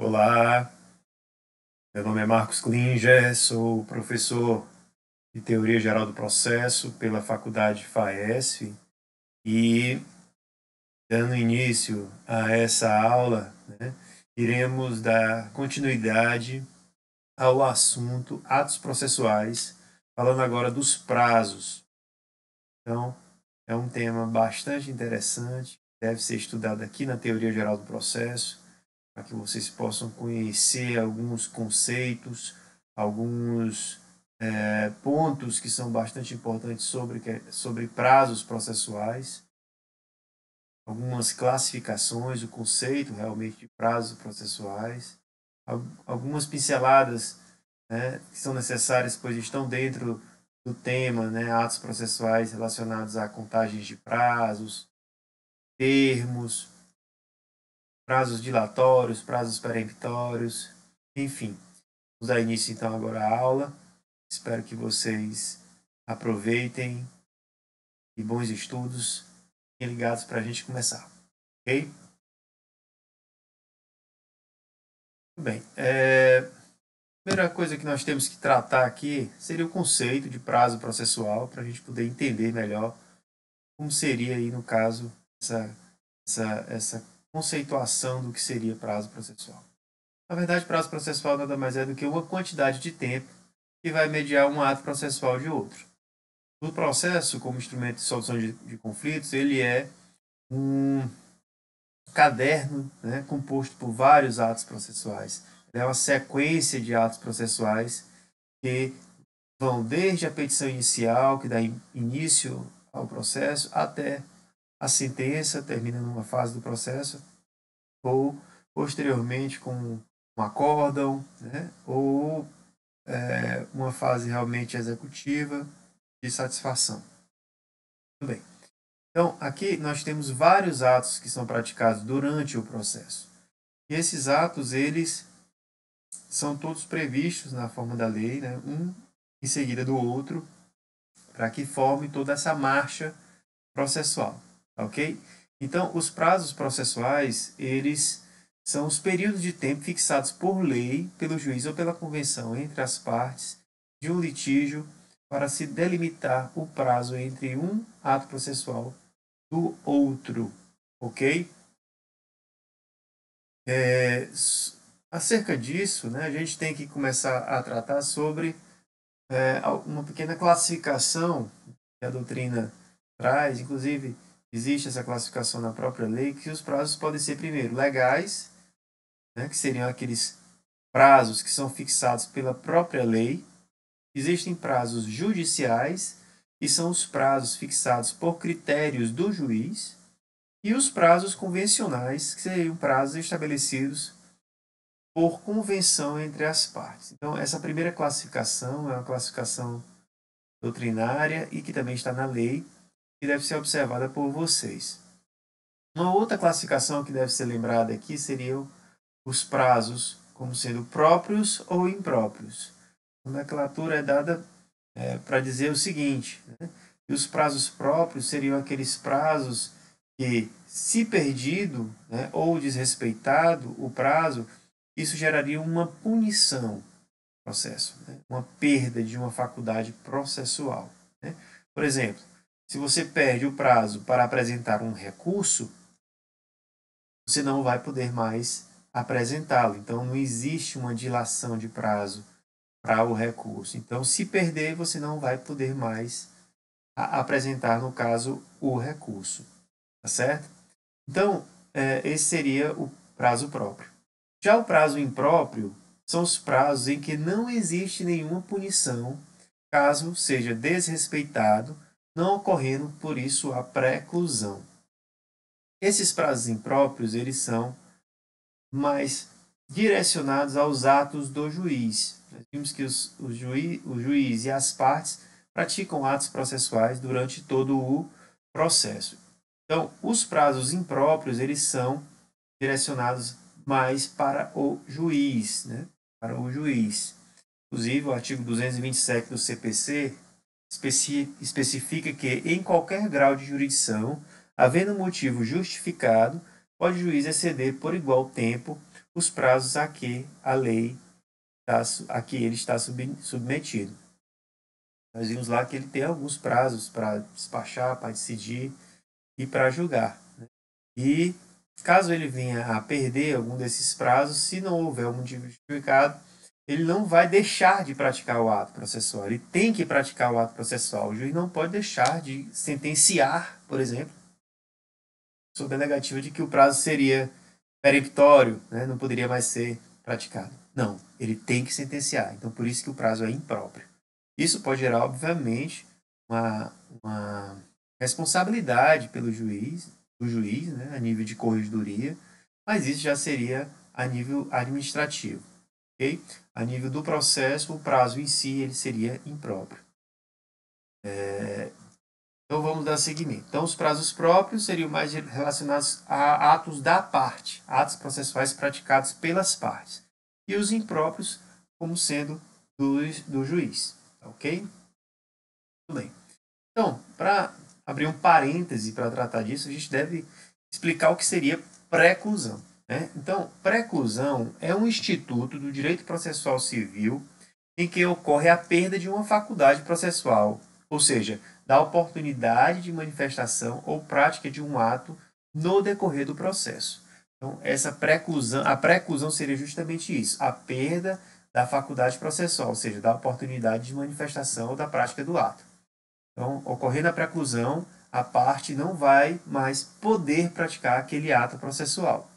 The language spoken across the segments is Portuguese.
Olá, meu nome é Marcos Klinger, sou professor de Teoria Geral do Processo pela Faculdade FAESF e, dando início a essa aula, iremos dar continuidade ao assunto atos processuais, falando agora dos prazos. Então, é um tema bastante interessante, deve ser estudado aqui na Teoria Geral do Processo, para que vocês possam conhecer alguns conceitos, alguns pontos que são bastante importantes sobre prazos processuais, algumas classificações, o conceito realmente de prazos processuais, algumas pinceladas que são necessárias, pois estão dentro do tema, atos processuais relacionados a contagens de prazos, termos, prazos dilatórios, prazos peremptórios, enfim. Vamos dar início então agora à aula. Espero que vocês aproveitem e bons estudos. Fiquem ligados para a gente começar, ok? Muito bem. A primeira coisa que nós temos que tratar aqui seria o conceito de prazo processual, para a gente poder entender melhor como seria aí, no caso, essa conceituação do que seria prazo processual. Na verdade, prazo processual nada mais é do que uma quantidade de tempo que vai mediar um ato processual de outro. O processo, como instrumento de solução de conflitos, ele é um caderno composto por vários atos processuais. Ele é uma sequência de atos processuais que vão desde a petição inicial, que dá início ao processo, até a sentença, termina numa fase do processo, ou posteriormente com um acórdão, ou uma fase realmente executiva de satisfação. Muito bem. Então, aqui nós temos vários atos que são praticados durante o processo. E esses atos, eles são todos previstos na forma da lei, um em seguida do outro, para que forme toda essa marcha processual, ok? Então, os prazos processuais, eles são os períodos de tempo fixados por lei, pelo juiz ou pela convenção entre as partes de um litígio para se delimitar o prazo entre um ato processual do outro, ok? Acerca disso, a gente tem que começar a tratar sobre uma pequena classificação que a doutrina traz, inclusive existe essa classificação na própria lei, que os prazos podem ser, primeiro, legais, que seriam aqueles prazos que são fixados pela própria lei. Existem prazos judiciais, que são os prazos fixados por critérios do juiz, e os prazos convencionais, que seriam prazos estabelecidos por convenção entre as partes. Então, essa primeira classificação é uma classificação doutrinária e que também está na lei, e deve ser observada por vocês. Uma outra classificação que deve ser lembrada aqui seriam os prazos como sendo próprios ou impróprios. A nomenclatura é dada para dizer o seguinte, que os prazos próprios seriam aqueles prazos que, se perdido ou desrespeitado o prazo, isso geraria uma punição no processo, uma perda de uma faculdade processual. Por exemplo, se você perde o prazo para apresentar um recurso, você não vai poder mais apresentá-lo. Então, não existe uma dilação de prazo para o recurso. Então, se perder, você não vai poder mais apresentar, no caso, o recurso. Tá certo? Então, esse seria o prazo próprio. Já o prazo impróprio são os prazos em que não existe nenhuma punição, caso seja desrespeitado, não ocorrendo, por isso, a preclusão. Esses prazos impróprios, eles são mais direcionados aos atos do juiz. Nós vimos que o juiz e as partes praticam atos processuais durante todo o processo. Então, os prazos impróprios, eles são direcionados mais para o juiz, para o juiz. Inclusive, o artigo 227 do CPC especifica que, em qualquer grau de jurisdição, havendo motivo justificado, pode o juiz exceder por igual tempo os prazos a que a lei a que ele está submetido. Nós vimos lá que ele tem alguns prazos para despachar, para decidir e para julgar. Né? E caso ele venha a perder algum desses prazos, se não houver um motivo justificado, ele não vai deixar de praticar o ato processual. Ele tem que praticar o ato processual. O juiz não pode deixar de sentenciar, por exemplo, sob a negativa de que o prazo seria peremptório, né? Não poderia mais ser praticado. Não, ele tem que sentenciar. Então, por isso que o prazo é impróprio. Isso pode gerar, obviamente, uma responsabilidade pelo juiz, do juiz, né, a nível de corregedoria, mas isso já seria a nível administrativo. Okay? A nível do processo, o prazo em si ele seria impróprio. Então vamos dar seguimento. Então os prazos próprios seriam mais relacionados a atos da parte, atos processuais praticados pelas partes. E os impróprios como sendo do juiz. Ok? Tudo bem. Então, para abrir um parêntese para tratar disso, a gente deve explicar o que seria preclusão. Né? Então, preclusão é um instituto do direito processual civil em que ocorre a perda de uma faculdade processual, ou seja, da oportunidade de manifestação ou prática de um ato no decorrer do processo. Então, a preclusão seria justamente isso, a perda da faculdade processual, ou seja, da oportunidade de manifestação ou da prática do ato. Então, ocorrendo a preclusão, a parte não vai mais poder praticar aquele ato processual.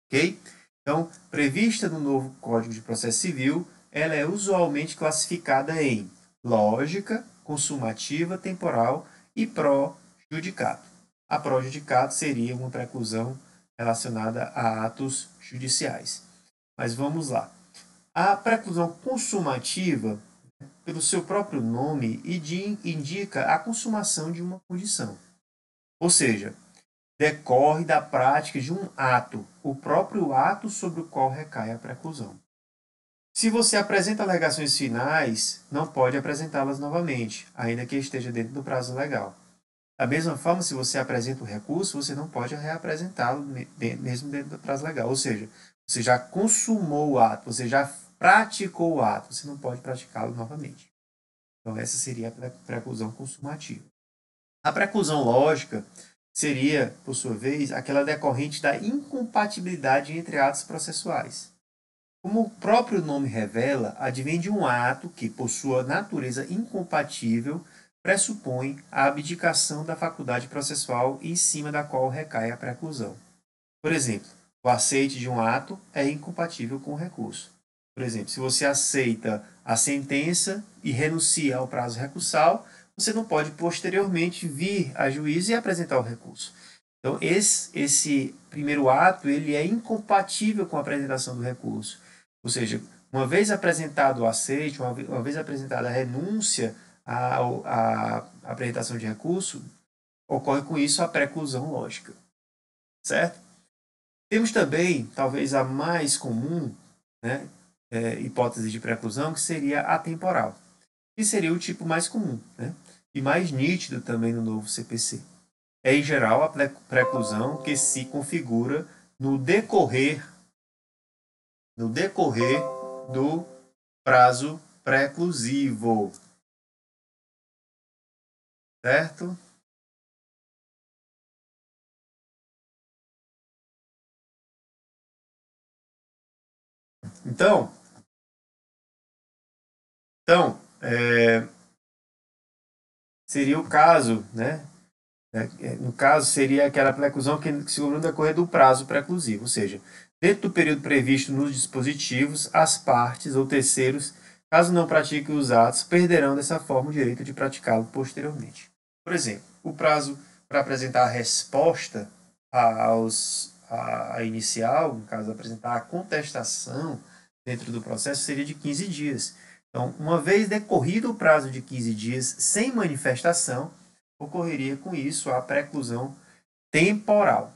Ok? Então, prevista no novo Código de Processo Civil, ela é usualmente classificada em lógica, consumativa, temporal e pró-judicato. A pró-judicato seria uma preclusão relacionada a atos judiciais. Mas vamos lá. A preclusão consumativa, pelo seu próprio nome, indica a consumação de uma condição. Ou seja, decorre da prática de um ato, o próprio ato sobre o qual recai a preclusão. Se você apresenta alegações finais, não pode apresentá-las novamente, ainda que esteja dentro do prazo legal. Da mesma forma, se você apresenta o recurso, você não pode reapresentá-lo mesmo dentro do prazo legal. Ou seja, você já consumou o ato, você já praticou o ato, você não pode praticá-lo novamente. Então, essa seria a preclusão consumativa. A preclusão lógica seria, por sua vez, aquela decorrente da incompatibilidade entre atos processuais. Como o próprio nome revela, advém de um ato que, por sua natureza incompatível, pressupõe a abdicação da faculdade processual em cima da qual recai a preclusão. Por exemplo, o aceite de um ato é incompatível com o recurso. Por exemplo, se você aceita a sentença e renuncia ao prazo recursal, você não pode posteriormente vir a juízo e apresentar o recurso. Então, esse primeiro ato ele é incompatível com a apresentação do recurso. Ou seja, uma vez apresentado o aceite, uma vez apresentada a renúncia à apresentação de recurso, ocorre com isso a preclusão lógica. Certo? Temos também, talvez a mais comum, né, hipótese de preclusão, que seria a temporal, que seria o tipo mais comum, né, e mais nítido também no novo CPC. É, em geral, a preclusão que se configura no decorrer do prazo preclusivo. Certo? Então seria o caso, né? No caso, seria aquela preclusão que se no decorrer do prazo preclusivo, ou seja, dentro do período previsto nos dispositivos, as partes ou terceiros, caso não pratiquem os atos, perderão dessa forma o direito de praticá-lo posteriormente. Por exemplo, o prazo para apresentar a resposta a inicial, no caso, apresentar a contestação dentro do processo, seria de 15 dias. Então, uma vez decorrido o prazo de 15 dias sem manifestação, ocorreria com isso a preclusão temporal.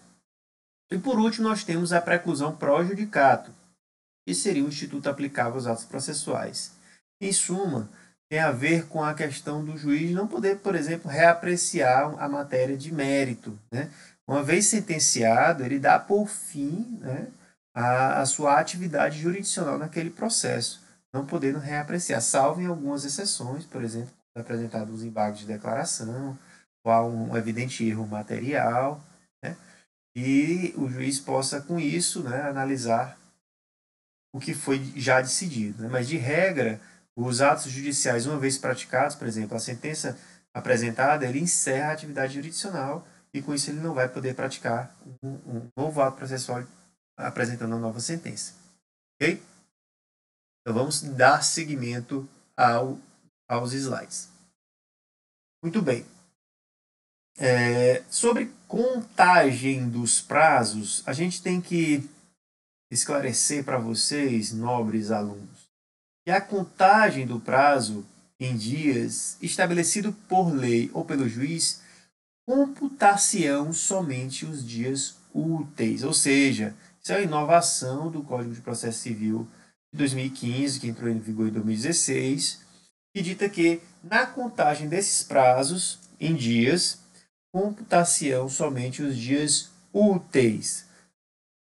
E por último, nós temos a preclusão pró-judicato, que seria o instituto aplicável aos atos processuais. Em suma, tem a ver com a questão do juiz não poder, por exemplo, reapreciar a matéria de mérito. Né? Uma vez sentenciado, ele dá por fim, né, a sua atividade jurisdicional naquele processo, não podendo reapreciar, salvo em algumas exceções, por exemplo, apresentado os embargos de declaração, ou há um evidente erro material, né? E o juiz possa, com isso, né, analisar o que foi já decidido. Né? Mas, de regra, os atos judiciais, uma vez praticados, por exemplo, a sentença apresentada, ele encerra a atividade jurisdicional e, com isso, ele não vai poder praticar um novo ato processual apresentando uma nova sentença. Ok? Então, vamos dar seguimento aos slides. Muito bem. Sobre contagem dos prazos, a gente tem que esclarecer para vocês, nobres alunos, que a contagem do prazo em dias estabelecido por lei ou pelo juiz computar-se-ão somente os dias úteis, ou seja, isso é uma inovação do Código de Processo Civil de 2015, que entrou em vigor em 2016, que dita que na contagem desses prazos em dias computar-se-ão somente os dias úteis.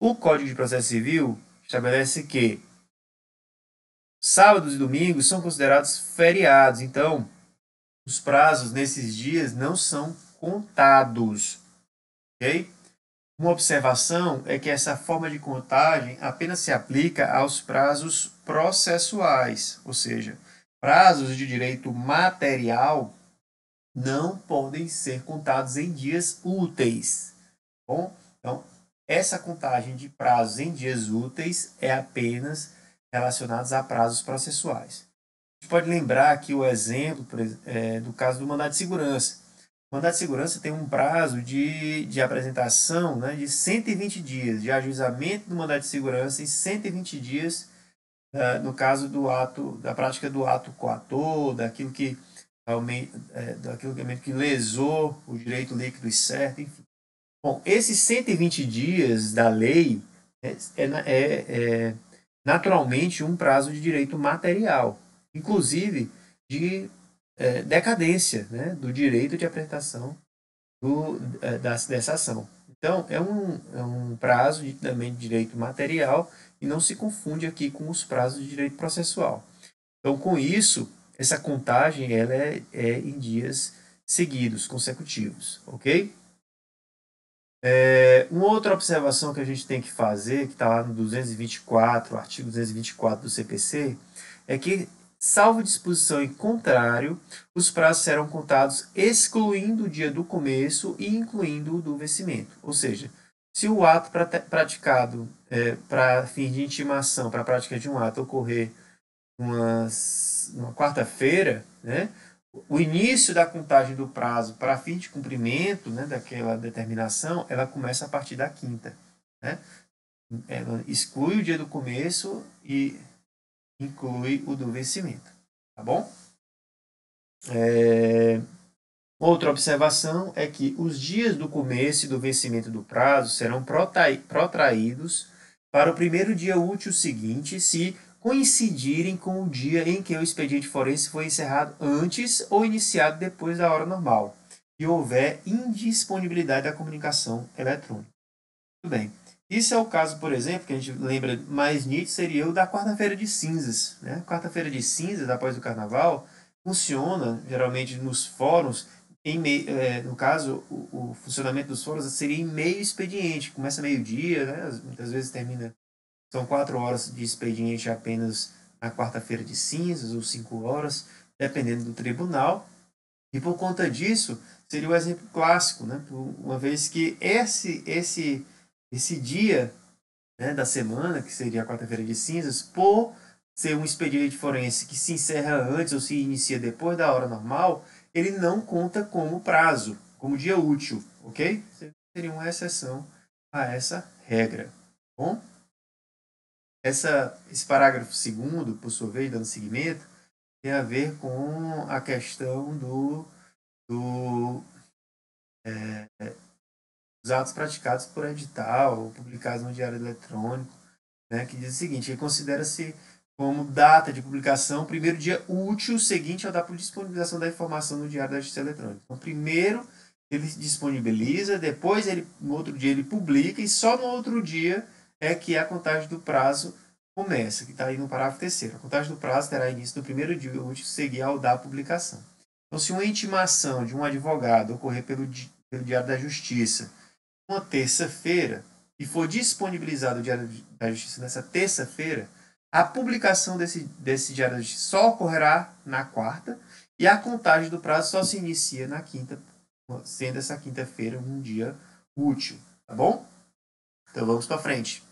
O Código de Processo Civil estabelece que sábados e domingos são considerados feriados, então os prazos nesses dias não são contados, ok? Uma observação é que essa forma de contagem apenas se aplica aos prazos processuais, ou seja, prazos de direito material não podem ser contados em dias úteis. Bom, então, essa contagem de prazos em dias úteis é apenas relacionados a prazos processuais. A gente pode lembrar aqui o exemplo do caso do mandado de segurança. O mandado de segurança tem um prazo de apresentação, né, de 120 dias, de ajuizamento do mandado de segurança, e 120 dias no caso da prática do ato coator, daquilo que que lesou o direito líquido e certo, enfim. Bom, esses 120 dias da lei é naturalmente um prazo de direito material, inclusive de decadência, né, do direito de apresentação dessa ação. Então, é um prazo também de direito material e não se confunde aqui com os prazos de direito processual. Então, com isso, essa contagem ela é em dias seguidos, consecutivos, ok? Uma outra observação que a gente tem que fazer, que está lá no 224, artigo 224 do CPC, é que, salvo disposição em contrário, os prazos serão contados excluindo o dia do começo e incluindo o do vencimento. Ou seja, se o ato praticado para fim de intimação, para a prática de um ato, ocorrer numa quarta-feira, né, o início da contagem do prazo para fim de cumprimento, né, daquela determinação, ela começa a partir da quinta. Né? Ela exclui o dia do começo e inclui o do vencimento. Tá bom? Outra observação é que os dias do começo e do vencimento do prazo serão protraídos para o primeiro dia útil seguinte, se coincidirem com o dia em que o expediente forense foi encerrado antes ou iniciado depois da hora normal, e houver indisponibilidade da comunicação eletrônica. Muito bem. Isso é o caso, por exemplo, que a gente lembra mais nítido, seria o da quarta-feira de cinzas. Né? Quarta-feira de cinzas, após o carnaval, funciona geralmente nos fóruns, no caso, o funcionamento dos fóruns seria em meio expediente, começa meio-dia, né? Muitas vezes termina. São 4 horas de expediente apenas na quarta-feira de cinzas, ou 5 horas, dependendo do tribunal. E por conta disso, seria o exemplo clássico, né? Uma vez que esse dia, né, da semana, que seria a quarta-feira de cinzas, por ser um expediente forense que se encerra antes ou se inicia depois da hora normal, ele não conta como prazo, como dia útil, ok? Seria uma exceção a essa regra. Bom? Esse parágrafo segundo, por sua vez, dando seguimento, tem a ver com a questão dos atos praticados por edital ou publicados no Diário Eletrônico, né, que diz o seguinte: considera-se como data de publicação o primeiro dia útil seguinte ao da disponibilização da informação no Diário da Justiça Eletrônica. Então, primeiro ele disponibiliza, depois no outro dia ele publica, e só no outro dia é que a contagem do prazo começa, que está aí no parágrafo 3º. A contagem do prazo terá início no primeiro dia útil seguinte ao da publicação. Então, se uma intimação de um advogado ocorrer pelo Diário da Justiça uma terça-feira e for disponibilizado o Diário da Justiça nessa terça-feira, a publicação desse Diário da Justiça só ocorrerá na quarta e a contagem do prazo só se inicia na quinta, sendo essa quinta-feira um dia útil, tá bom? Então vamos para frente.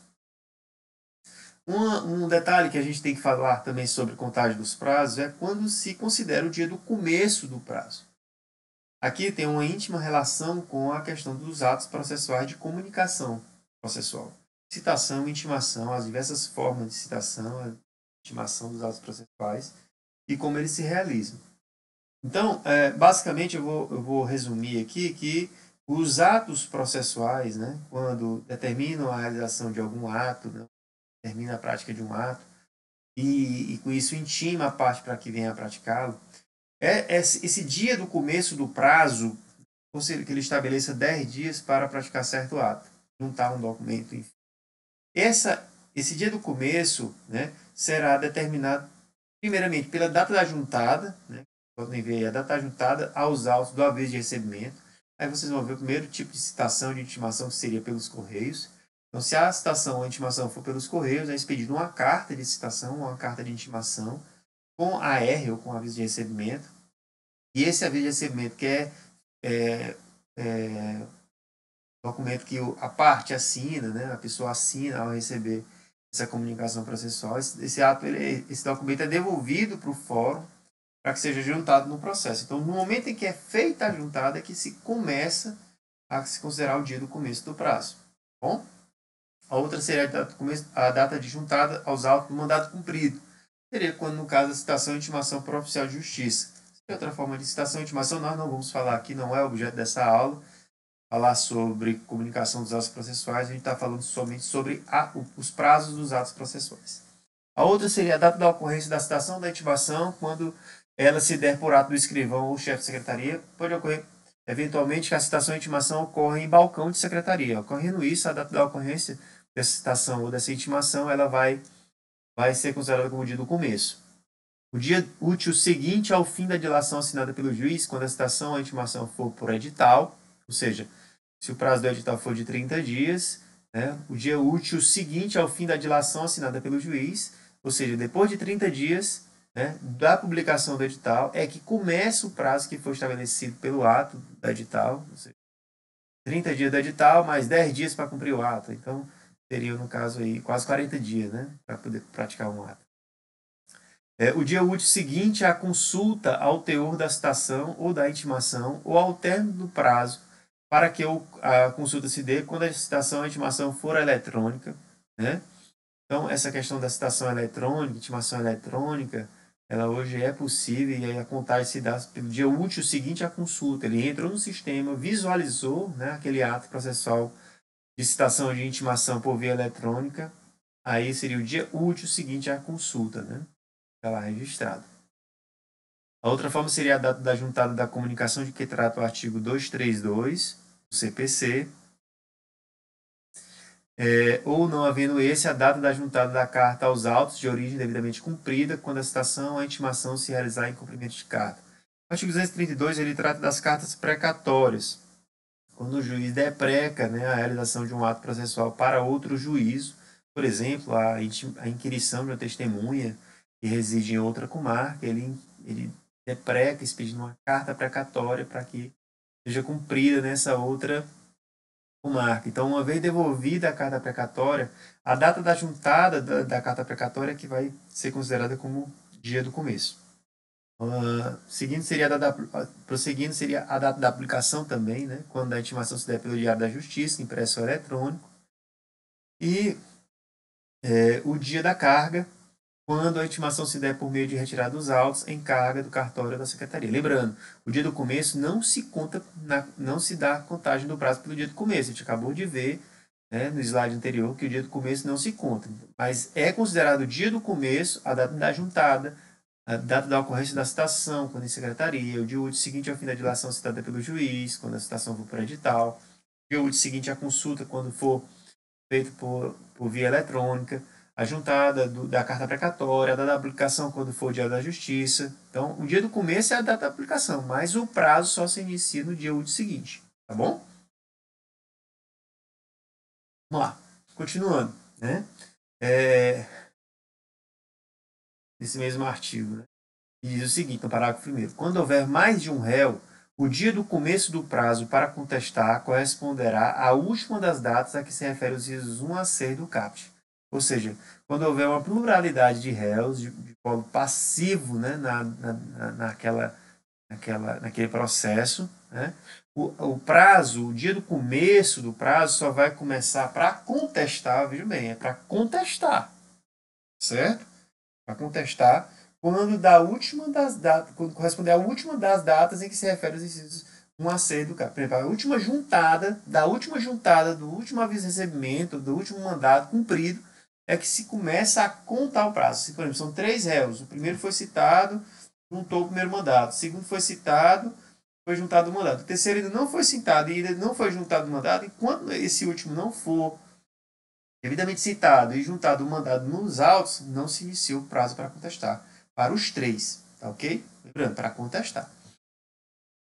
Um detalhe que a gente tem que falar também sobre contagem dos prazos é quando se considera o dia do começo do prazo. Aqui tem uma íntima relação com a questão dos atos processuais de comunicação processual. Citação, intimação, as diversas formas de citação, a intimação dos atos processuais e como eles se realizam. Então, basicamente, eu vou resumir aqui que os atos processuais, né, quando determinam a realização de algum ato, né, determina a prática de um ato, e com isso intima a parte para que venha a praticá-lo, esse dia do começo do prazo, ou seja, que ele estabeleça 10 dias para praticar certo ato, juntar um documento, enfim. Esse dia do começo, né, será determinado primeiramente pela data da juntada, né, podem ver a data da juntada aos autos do aviso de recebimento. Aí vocês vão ver o primeiro tipo de citação de intimação, que seria pelos correios. Então, se a citação ou a intimação for pelos correios, é expedida uma carta de citação ou uma carta de intimação com AR ou com aviso de recebimento. E esse aviso de recebimento, que é documento que a parte assina, né, a pessoa assina ao receber essa comunicação processual, esse documento é devolvido para o fórum para que seja juntado no processo. Então, no momento em que é feita a juntada, é que se começa a se considerar o dia do começo do prazo. Bom? A outra seria a data de juntada aos autos do mandado cumprido. Seria quando, no caso, a citação e intimação por oficial de justiça. De outra forma de citação e intimação, nós não vamos falar aqui, não é objeto dessa aula, falar sobre comunicação dos atos processuais, a gente está falando somente sobre os prazos dos atos processuais. A outra seria a data da ocorrência da citação da intimação, quando ela se der por ato do escrivão ou chefe de secretaria. Pode ocorrer, eventualmente, que a citação e intimação ocorra em balcão de secretaria. Ocorrendo isso, a data da ocorrência dessa citação ou dessa intimação, ela vai ser considerada como o dia do começo. O dia útil seguinte ao fim da dilação assinada pelo juiz, quando a citação ou a intimação for por edital, ou seja, se o prazo do edital for de 30 dias, né, o dia útil seguinte ao fim da dilação assinada pelo juiz, ou seja, depois de 30 dias, né, da publicação do edital, é que começa o prazo que foi estabelecido pelo ato do edital, ou seja, 30 dias do edital, mais 10 dias para cumprir o ato. Então, seria, no caso, aí, quase 40 dias, né, para poder praticar um ato. O dia útil seguinte à consulta ao teor da citação ou da intimação ou ao término do prazo para que a consulta se dê quando a citação ou a intimação for eletrônica, né? Então, essa questão da citação eletrônica, intimação eletrônica, ela hoje é possível e aí a contagem se dá pelo dia útil seguinte à consulta. Ele entrou no sistema, visualizou, né, aquele ato processual de citação ou de intimação por via eletrônica, aí seria o dia útil seguinte à consulta, né? Está lá registrado. A outra forma seria a data da juntada da comunicação de que trata o artigo 232 do CPC, ou não havendo esse, a data da juntada da carta aos autos de origem devidamente cumprida, quando a citação ou a intimação se realizar em cumprimento de carta. O artigo 232 ele trata das cartas precatórias, quando o juiz depreca, né, a realização de um ato processual para outro juízo, por exemplo, a inquirição de uma testemunha que reside em outra comarca, ele depreca, expedindo uma carta precatória para que seja cumprida nessa outra comarca. Então, uma vez devolvida a carta precatória, a data da juntada da carta precatória é que vai ser considerada como dia do começo. Prosseguindo seria a data da aplicação também, né, quando a intimação se der pelo Diário da Justiça, impresso ou eletrônico. E o dia da carga, quando a intimação se der por meio de retirada dos autos em carga do cartório da secretaria. Lembrando, o dia do começo não se conta, não se dá a contagem do prazo pelo dia do começo. A gente acabou de ver, né, no slide anterior que o dia do começo não se conta. Mas é considerado o dia do começo a data da juntada, a data da ocorrência da citação, quando em secretaria, o dia útil seguinte ao fim da dilação citada pelo juiz, quando a citação for por edital, o dia útil seguinte à consulta, quando for feito por via eletrônica, a juntada da carta precatória, a data da aplicação quando for o dia da justiça. Então, o dia do começo é a data da aplicação, mas o prazo só se inicia no dia útil seguinte, tá bom? Vamos lá, continuando, né? Nesse mesmo artigo, né? Diz o seguinte, no parágrafo 1º, quando houver mais de um réu, o dia do começo do prazo para contestar corresponderá à última das datas a que se refere os incisos 1 a 6 do caput. Ou seja, quando houver uma pluralidade de réus, de polo passivo, né, naquele processo, né, o prazo, o dia do começo do prazo só vai começar para contestar, veja bem, é para contestar, certo? Para contestar quando quando corresponder à última das datas em que se refere os incisos 1 a 6 do caput. Por exemplo, a última juntada, do último aviso de recebimento, do último mandato cumprido, é que se começa a contar o prazo. Se, por exemplo, são 3 réus, o primeiro foi citado, juntou o primeiro mandato, o segundo foi citado, foi juntado o mandato, o terceiro ainda não foi citado e ainda não foi juntado o mandato, enquanto esse último não for devidamente citado e juntado o mandado nos autos, não se inicia o prazo para contestar. Para os 3, tá ok? Lembrando, para contestar.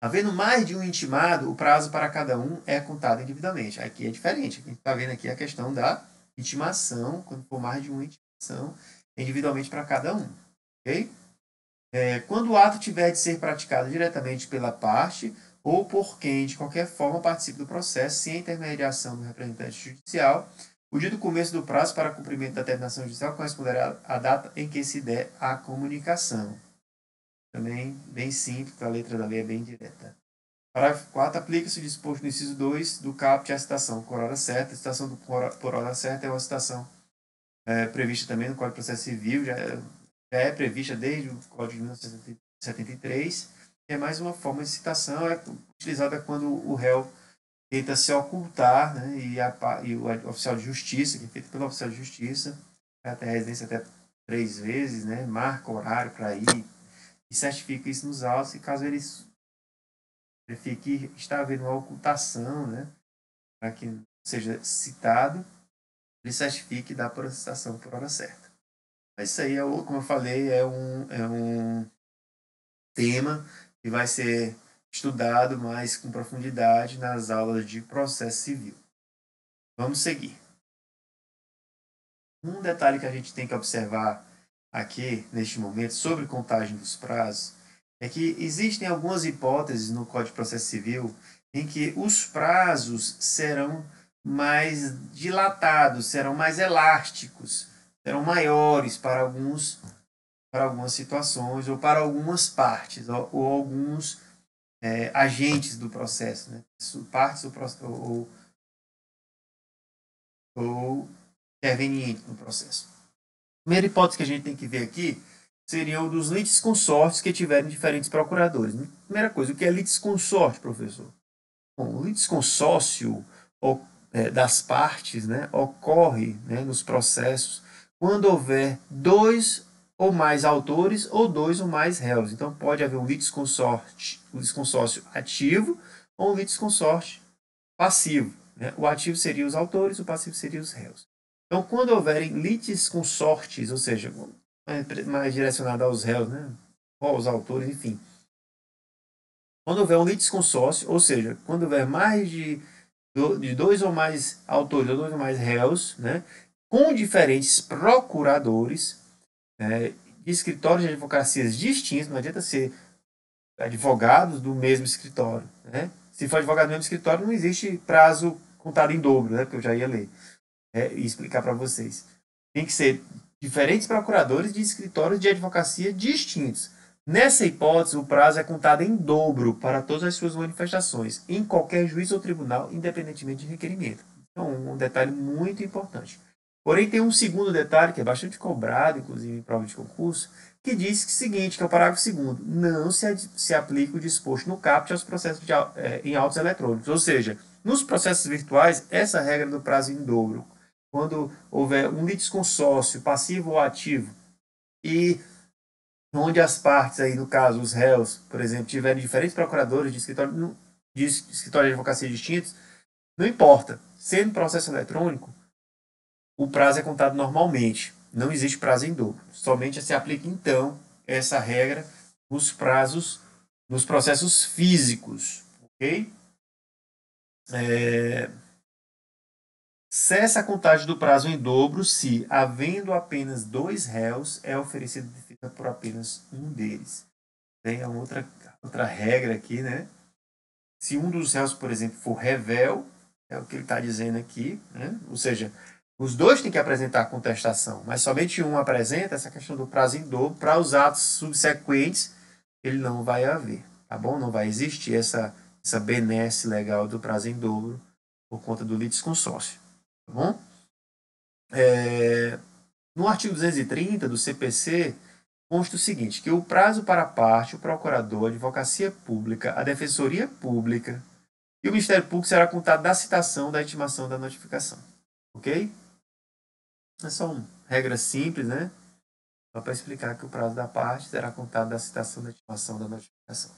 Havendo mais de um intimado, o prazo para cada um é contado individualmente. Aqui é diferente. A gente está vendo aqui a questão da intimação, quando for mais de uma intimação, individualmente para cada um. Ok? Quando o ato tiver de ser praticado diretamente pela parte ou por quem, de qualquer forma, participe do processo, sem a intermediação do representante judicial, o dia do começo do prazo para cumprimento da determinação judicial corresponderá à data em que se der a comunicação. Também bem simples, a letra da lei é bem direta. Parágrafo 4. Aplica-se o disposto no inciso 2 do caput à citação por hora certa. A citação por hora certa é uma citação prevista também no Código de Processo Civil, já é prevista desde o Código de 1973. É mais uma forma de citação, é utilizada quando o réu tenta se ocultar, né, e o oficial de justiça, que é feito pelo oficial de justiça, até a residência até 3 vezes, né, marca horário para ir e certifica isso nos autos, e caso ele verifique que está havendo uma ocultação, né, para que seja citado, ele certifique e dá por citação por hora certa. Mas isso aí, como eu falei, é um tema que vai ser estudado mais com profundidade nas aulas de processo civil. Vamos seguir. Um detalhe que a gente tem que observar aqui, neste momento, sobre contagem dos prazos, é que existem algumas hipóteses no Código de Processo Civil em que os prazos serão mais dilatados, serão mais elásticos, serão maiores para algumas situações ou para algumas partes ou alguns agentes do processo, né? Partes ou intervenientes no processo. A primeira hipótese que a gente tem que ver aqui seria o dos litisconsortes que tiverem diferentes procuradores. Primeira coisa, o que é litisconsorte, professor? Bom, o litisconsórcio das partes, né, ocorre, né, nos processos quando houver 2 ou mais autores ou 2 ou mais réus. Então, pode haver um litisconsórcio ativo ou um litisconsórcio passivo, né? O ativo seria os autores, o passivo seria os réus. Então, quando houverem litisconsortes, ou seja, mais direcionado aos réus, né, aos autores, enfim. Quando houver um litisconsórcio, ou seja, quando houver mais de 2 ou mais autores ou 2 ou mais réus, né, com diferentes procuradores, de escritórios de advocacias distintos, não adianta ser advogados do mesmo escritório. Né? Se for advogado do mesmo escritório, não existe prazo contado em dobro, né, porque eu já ia ler e explicar para vocês. Tem que ser diferentes procuradores de escritórios de advocacia distintos. Nessa hipótese, o prazo é contado em dobro para todas as suas manifestações, em qualquer juiz ou tribunal, independentemente de requerimento. Então, um detalhe muito importante. Porém, tem um segundo detalhe, que é bastante cobrado, inclusive em prova de concurso, que diz que seguinte, que é o parágrafo 2º, não se aplica o disposto no caput aos processos em autos eletrônicos. Ou seja, nos processos virtuais, essa regra do prazo em dobro, quando houver um litisconsórcio passivo ou ativo, e onde as partes, aí, no caso, os réus, por exemplo, tiverem diferentes procuradores de escritório de advocacia distintos, não importa. Sendo processo eletrônico, o prazo é contado normalmente. Não existe prazo em dobro. Somente se aplica, então, essa regra nos prazos, nos processos físicos. Ok? Cessa a contagem do prazo em dobro se, havendo apenas 2 réus, é oferecida defesa por apenas um deles. Tem outra regra aqui, né? Se um dos réus, por exemplo, for revel, é o que ele está dizendo aqui, né? Ou seja, os dois têm que apresentar a contestação, mas somente um apresenta. Essa questão do prazo em dobro. Para os atos subsequentes, ele não vai haver, tá bom? Não vai existir essa benesse legal do prazo em dobro por conta do litisconsórcio, tá bom? No artigo 230 do CPC, consta o seguinte, que o prazo para a parte, o procurador, a advocacia pública, a defensoria pública e o Ministério Público será contado da citação da intimação da notificação. Ok? É só uma regra simples, né? Só para explicar que o prazo da parte será contado da citação da intimação da notificação.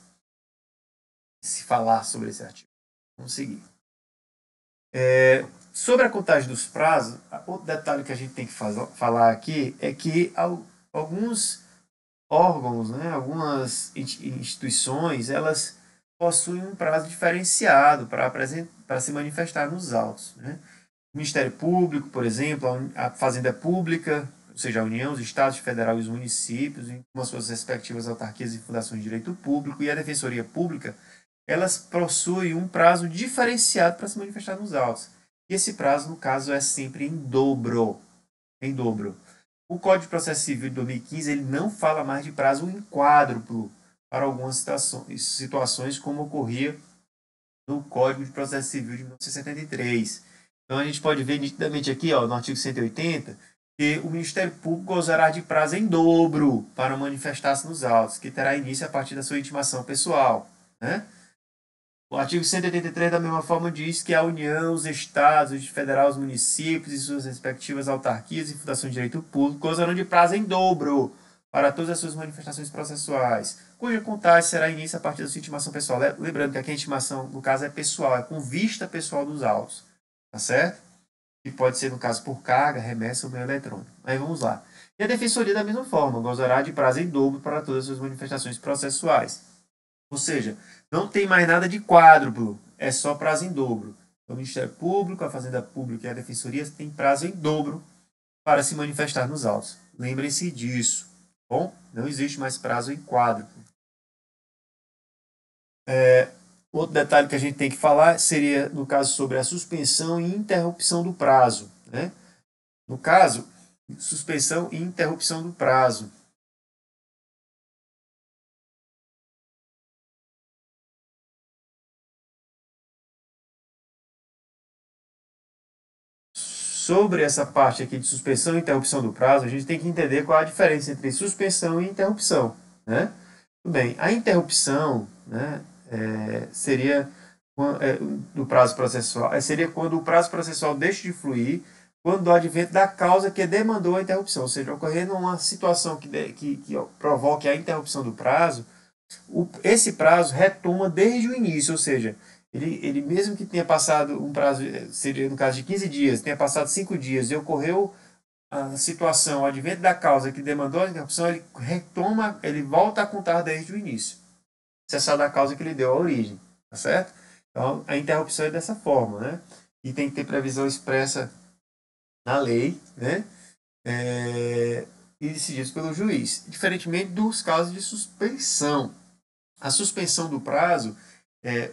Se falar sobre esse artigo. Vamos seguir. Sobre a contagem dos prazos, outro detalhe que a gente tem que falar aqui é que alguns órgãos, né, algumas instituições, elas possuem um prazo diferenciado para se manifestar nos autos. Né? O Ministério Público, por exemplo, a Fazenda Pública, ou seja, a União, os Estados Federal e os municípios, com as suas respectivas autarquias e fundações de direito público, e a Defensoria Pública, elas possuem um prazo diferenciado para se manifestar nos autos. E esse prazo, no caso, é sempre em dobro. Em dobro. O Código de Processo Civil de 2015 ele não fala mais de prazo em quádruplo para algumas situações, como ocorria no Código de Processo Civil de 1973. Então a gente pode ver nitidamente aqui, ó, no artigo 180, que o Ministério Público gozará de prazo em dobro para manifestar-se nos autos, que terá início a partir da sua intimação pessoal. Né? O artigo 183, da mesma forma, diz que a União, os Estados, o Federal, os municípios e suas respectivas autarquias e fundações de direito público gozarão de prazo em dobro para todas as suas manifestações processuais, cuja contagem será início a partir da sua intimação pessoal. Lembrando que aqui a intimação, no caso, é pessoal, é com vista pessoal dos autos, tá certo? Que pode ser, no caso, por carga, remessa ou meio eletrônico. Aí vamos lá. E a Defensoria, da mesma forma, gozará de prazo em dobro para todas as suas manifestações processuais. Ou seja, não tem mais nada de quádruplo, é só prazo em dobro. O Ministério Público, a Fazenda Pública e a Defensoria têm prazo em dobro para se manifestar nos autos. Lembrem-se disso. Bom, não existe mais prazo em quádruplo. Outro detalhe que a gente tem que falar seria, no caso, sobre a suspensão e interrupção do prazo. Né? No caso, suspensão e interrupção do prazo. Sobre essa parte aqui de suspensão e interrupção do prazo, a gente tem que entender qual a diferença entre suspensão e interrupção. Né? Tudo bem, a interrupção, né, seria do prazo processual, seria quando o prazo processual deixa de fluir quando do advento da causa que demandou a interrupção, ou seja, ocorrendo uma situação que provoque a interrupção do prazo, esse prazo retoma desde o início, ou seja, ele mesmo que tenha passado um prazo, seria no caso de 15 dias, tenha passado 5 dias e ocorreu a situação, o advento da causa que demandou a interrupção, ele retoma, ele volta a contar desde o início, cessar da causa que lhe deu a origem, tá certo? Então, a interrupção é dessa forma, né? E tem que ter previsão expressa na lei, né? E decididos pelo juiz, diferentemente dos casos de suspensão. A suspensão do prazo,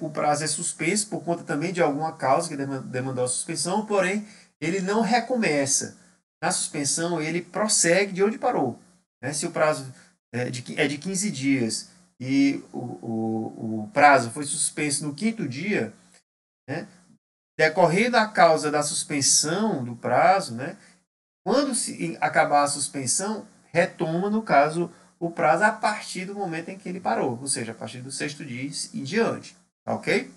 o prazo é suspenso por conta também de alguma causa que demandou a suspensão, porém, ele não recomeça. Na suspensão, ele prossegue de onde parou. Né? Se o prazo é de 15 dias e o prazo foi suspenso no 5º dia, né? Decorrendo a causa da suspensão do prazo, né? Quando se acabar a suspensão, retoma, no caso, o prazo a partir do momento em que ele parou, ou seja, a partir do 6º dia e diante, ok?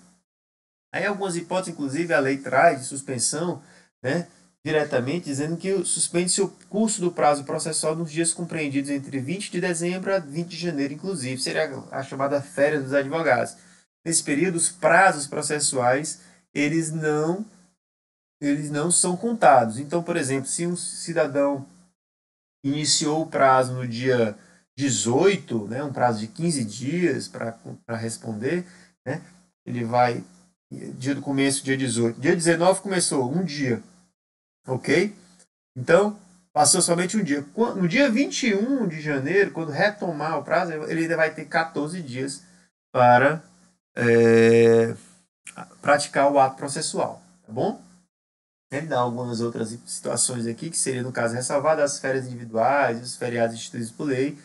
Aí algumas hipóteses, inclusive, a lei traz de suspensão, né, diretamente, dizendo que suspende-se o curso do prazo processual nos dias compreendidos entre 20 de dezembro a 20 de janeiro, inclusive, seria a chamada férias dos advogados. Nesse período, os prazos processuais, eles não eles não são contados. Então, por exemplo, se um cidadão iniciou o prazo no dia 18, né, um prazo de 15 dias para responder, né, ele vai, dia do começo, dia 18. Dia 19 começou, um dia, ok? Então, passou somente um dia. No dia 21 de janeiro, quando retomar o prazo, ele ainda vai ter 14 dias para é, praticar o ato processual, tá bom? Ele dá algumas outras situações aqui, que seria, no caso, ressalvadas as férias individuais, os feriados instituídos por lei,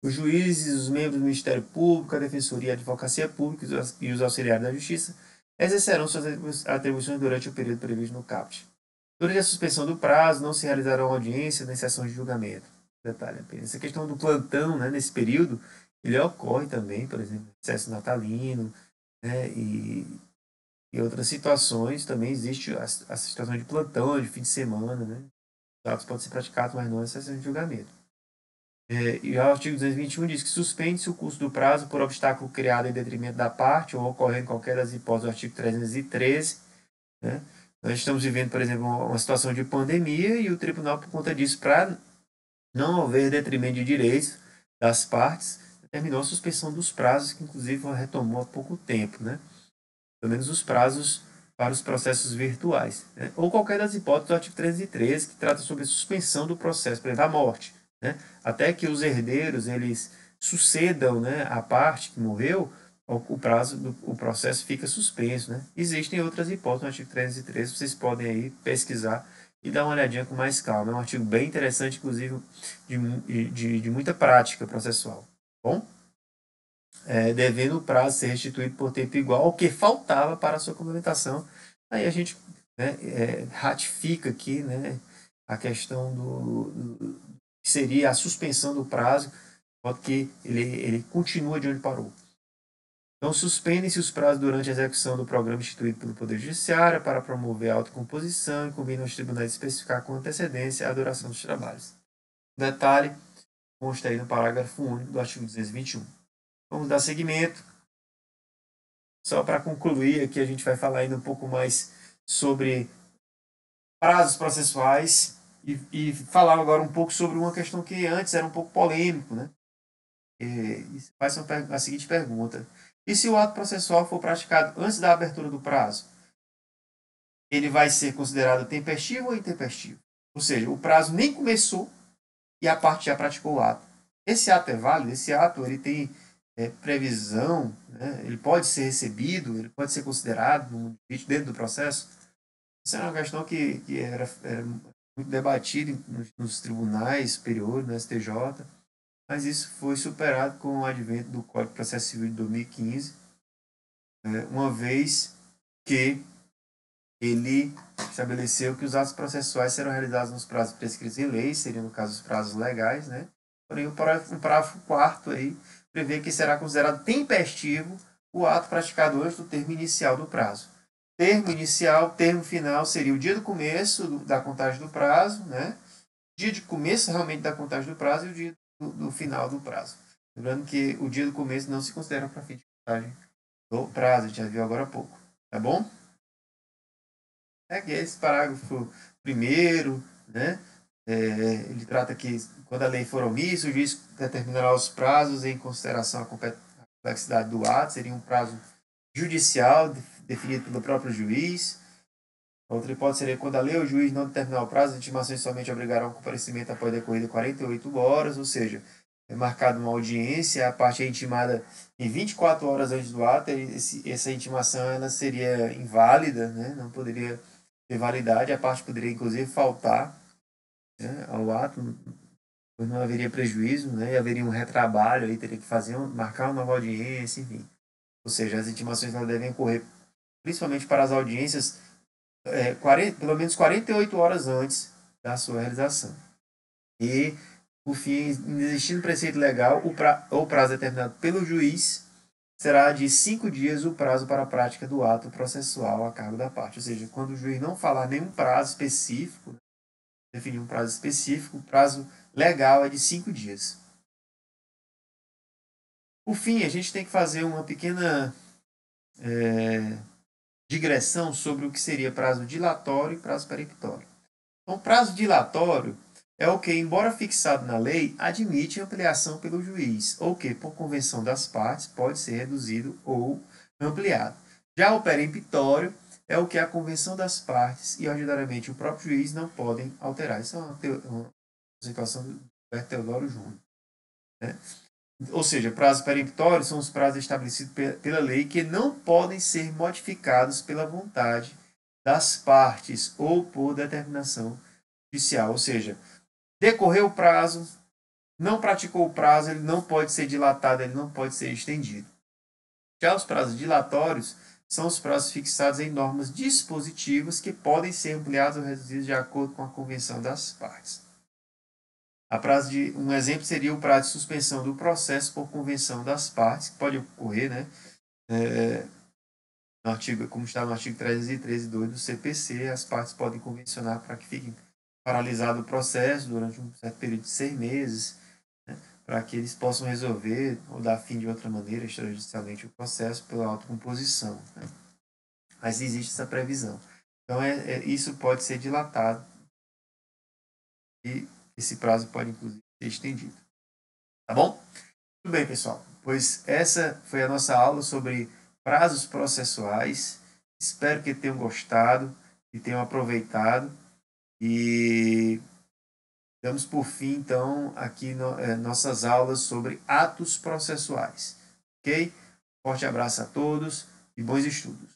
os juízes, os membros do Ministério Público, a Defensoria e a Advocacia Pública e os auxiliares da Justiça exercerão suas atribuições durante o período previsto no CAPT. Durante a suspensão do prazo, não se realizarão audiências nem sessões de julgamento. Detalhe apenas. Essa questão do plantão, né, nesse período, ele ocorre também, por exemplo, recesso natalino, né, e outras situações. Também existe a situação de plantão, de fim de semana, né? Os atos podem ser praticados, mas não em sessão de julgamento. E o artigo 221 diz que suspende-se o curso do prazo por obstáculo criado em detrimento da parte ou ocorrendo qualquer das hipóteses do artigo 313, né? Nós estamos vivendo, por exemplo, uma situação de pandemia e o tribunal, por conta disso, para não haver detrimento de direitos das partes, determinou a suspensão dos prazos, que inclusive retomou há pouco tempo, né? Pelo menos os prazos para os processos virtuais, né? Ou qualquer das hipóteses do artigo 313, que trata sobre a suspensão do processo, por exemplo, a morte, né? Até que os herdeiros eles sucedam, né, a parte que morreu, o prazo do processo fica suspenso, né? Existem outras hipóteses no artigo 313, vocês podem aí pesquisar e dar uma olhadinha com mais calma. É um artigo bem interessante, inclusive de muita prática processual. Bom? Devendo o prazo ser restituído por tempo igual ao que faltava para a sua complementação. Aí a gente, né, ratifica aqui, né, a questão que seria a suspensão do prazo, porque ele continua de onde parou. Então, suspendem-se os prazos durante a execução do programa instituído pelo Poder Judiciário para promover a autocomposição e combina os tribunais especificar com antecedência a duração dos trabalhos. Detalhe consta aí no parágrafo único do artigo 221. Vamos dar seguimento. Só para concluir aqui, a gente vai falar ainda um pouco mais sobre prazos processuais e falar agora um pouco sobre uma questão que antes era um pouco polêmico, né? Faz a seguinte pergunta: e se o ato processual for praticado antes da abertura do prazo, ele vai ser considerado tempestivo ou intempestivo? Ou seja, o prazo nem começou e a parte já praticou o ato. Esse ato é válido? Esse ato ele tem previsão, né? Ele pode ser recebido, ele pode ser considerado dentro do processo? Isso é uma questão que era muito debatida nos tribunais superiores, no STJ, mas isso foi superado com o advento do Código de Processo Civil de 2015, uma vez que ele estabeleceu que os atos processuais serão realizados nos prazos prescritos em lei, seriam, no caso, os prazos legais, né? Porém, o parágrafo 4º aí prevê que será considerado tempestivo o ato praticado antes do termo inicial do prazo. Termo inicial, termo final seria o dia do começo da contagem do prazo, né? Dia de começo realmente da contagem do prazo e o dia do final do prazo. Lembrando que o dia do começo não se considera para fim de contagem do prazo, a gente já viu agora há pouco, tá bom? Que é esse parágrafo primeiro, né? Ele trata que quando a lei for omissa, o juiz determinará os prazos em consideração à complexidade do ato, seria um prazo judicial definido pelo próprio juiz. Outra hipótese seria quando a lei ou o juiz não determinar o prazo, as intimações somente obrigarão o comparecimento após decorrer de 48 horas, ou seja, é marcada uma audiência, a parte é intimada em 24 horas antes do ato, essa intimação ela seria inválida, né? Não poderia ter validade, a parte poderia inclusive faltar, né, ao ato, pois não haveria prejuízo, né? E haveria um retrabalho, aí teria que marcar uma nova audiência, enfim. Ou seja, as intimações elas devem ocorrer principalmente para as audiências pelo menos 48 horas antes da sua realização. E, por fim, existindo preceito legal, o prazo determinado pelo juiz será de 5 dias o prazo para a prática do ato processual a cargo da parte. Ou seja, quando o juiz não falar nenhum prazo específico, definir um prazo específico, o prazo legal é de 5 dias. Por fim, a gente tem que fazer uma pequena digressão sobre o que seria prazo dilatório e prazo peremptório. Então, prazo dilatório é o que, embora fixado na lei, admite ampliação pelo juiz, ou que, por convenção das partes, pode ser reduzido ou ampliado. Já o peremptório é o que a convenção das partes e, ordinariamente, o próprio juiz não podem alterar. Isso é uma situação do Teodoro Júnior. Né? Ou seja, prazos peremptórios são os prazos estabelecidos pela lei que não podem ser modificados pela vontade das partes ou por determinação judicial. Ou seja, decorreu o prazo, não praticou o prazo, ele não pode ser dilatado, ele não pode ser estendido. Já os prazos dilatórios são os prazos fixados em normas dispositivas que podem ser ampliados ou reduzidos de acordo com a convenção das partes. Um exemplo seria o prazo de suspensão do processo por convenção das partes, que pode ocorrer, né? No artigo, como está no artigo 313.2 do CPC, as partes podem convencionar para que fique paralisado o processo durante um certo período de 6 meses, né? Para que eles possam resolver ou dar fim de outra maneira, extrajudicialmente, o processo pela autocomposição. Né? Mas existe essa previsão. Então, isso pode ser dilatado e esse prazo pode, inclusive, ser estendido. Tá bom? Tudo bem, pessoal. Pois essa foi a nossa aula sobre prazos processuais. Espero que tenham gostado e tenham aproveitado. E damos por fim, então, aqui nossas aulas sobre atos processuais. Ok? Forte abraço a todos e bons estudos.